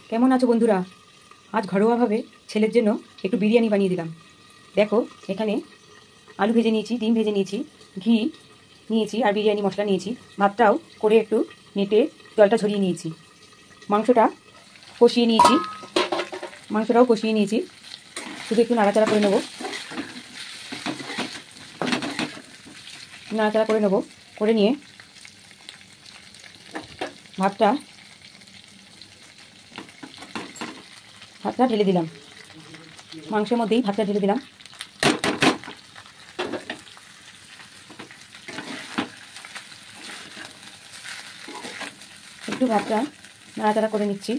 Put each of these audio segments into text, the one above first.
কেমন আছো বন্ধুরা? আজ ঘরোয়াভাবে ছেলের জন্য একটু বিরিয়ানি বানিয়ে দিলাম। দেখো, এখানে আলু ভেজে নিয়েছি, ডিম ভেজে নিয়েছি, ঘি নিয়েছি আর বিরিয়ানি মশলা নিয়েছি। ভাতটাও করে একটু নেটে জলটা ঝরিয়ে নিয়েছি। মাংসটাও কষিয়ে নিয়েছি। শুধু একটু নাড়াচাড়া করে নেব। করে নিয়ে ভাতটা ঢেলে দিলাম। মাংসের মধ্যেই ভাতটা ঢেলে দিলাম। একটু ভাতটা নাড়াচাড়া করে নিচ্ছি।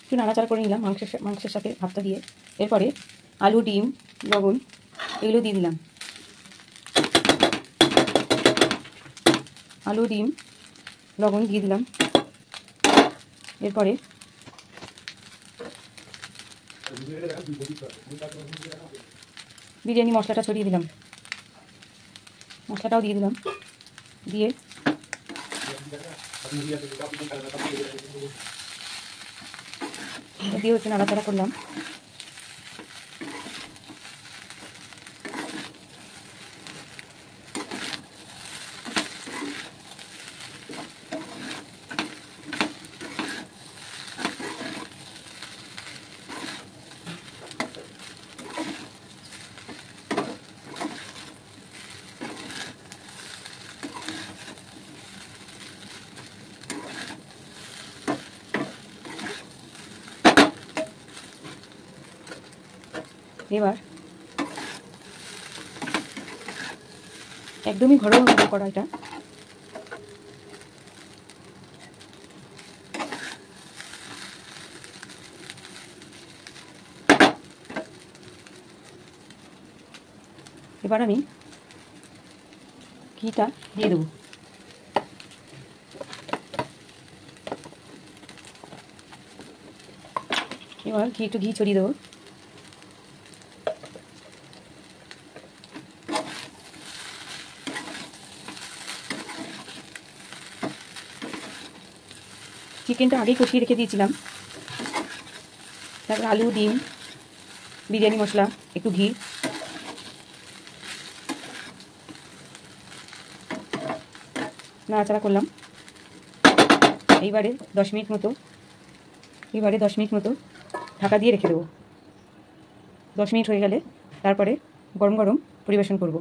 একটু নাড়াচাড়া করে নিলাম মাংসের সাথে ভাতটা দিয়ে। এরপরে আলু, ডিম, লবণ এগুলো দিয়ে দিলাম। আলু, ডিম, লবণ দিয়ে দিলাম। এরপরে বিরিয়ানি মশলাটা ছড়িয়ে দিলাম। মশলাটাও দিয়ে দিলাম। দিয়ে হচ্ছে নাড়াচাড়া করলাম। এবার একদমই ঘরোয়াভাবে করা এটা। এবার আমি ঘিটা দিয়ে দেবো। এবার একটু ঘি ছড়িয়ে দেবো। চিকেনটা আগেই কষিয়ে রেখে দিয়েছিলাম। তারপর আলু, ডিম, বিরিয়ানি মশলা, একটু ঘি, নাড়াচাড়া করলাম। এইবারে 10 মিনিট মতো ঢাকা দিয়ে রেখে দেবো। 10 মিনিট হয়ে গেলে তারপরে গরম গরম পরিবেশন করব।